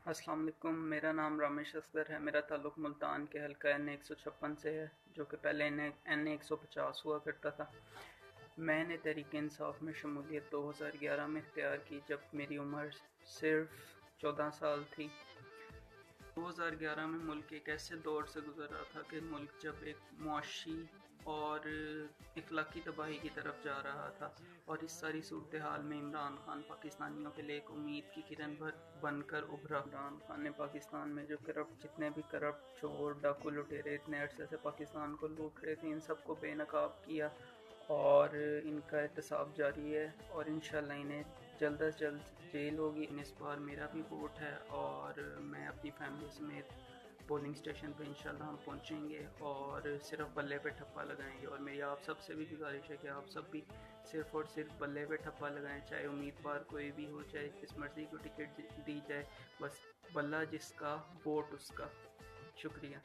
السلام علیکم، میرا نام رمیش اصغر ہے۔ میرا تعلق ملتان کے حلقہ N 156 سے ہے، جو کہ پہلے N 150 ہوا کرتا تھا۔ میں نے تحریک انصاف میں شمولیت 2011 میں اختیار کی، جب میری عمر صرف 14 سال تھی۔ 2011 میں ملک ایک ایسے دور سے گزر رہا تھا کہ ملک جب ایک معاشی اور اخلاقی تباہی کی طرف جا رہا تھا، اور اس ساری صورتحال میں عمران خان پاکستانیوں کے لیے ایک امید کی کرن بن کر ابھرا۔ عمران خان نے پاکستان میں جتنے بھی کرپٹ چور ڈاکو لٹیرے اتنے عرصے سے پاکستان کو لوٹ رہے تھے، ان سب کو بے نقاب کیا اور ان کا احتساب جاری ہے، اور انشاءاللہ انہیں جلد از جلد جیل ہوگی۔ اس بار میرا بھی ووٹ ہے اور میں اپنی فیملی سمیت پولنگ سٹیشن پہ انشاءاللہ ہم پہنچیں گے اور صرف بلے پہ ٹھپا لگائیں گے۔ اور میری آپ سب سے بھی گزارش ہے کہ آپ سب بھی صرف اور صرف بلے پہ ٹھپا لگائیں، چاہے امیدوار کوئی بھی ہو، چاہے جس مرضی کو ٹکٹ دی جائے، بس بلہ جس کا ووٹ اس کا۔ شکریہ۔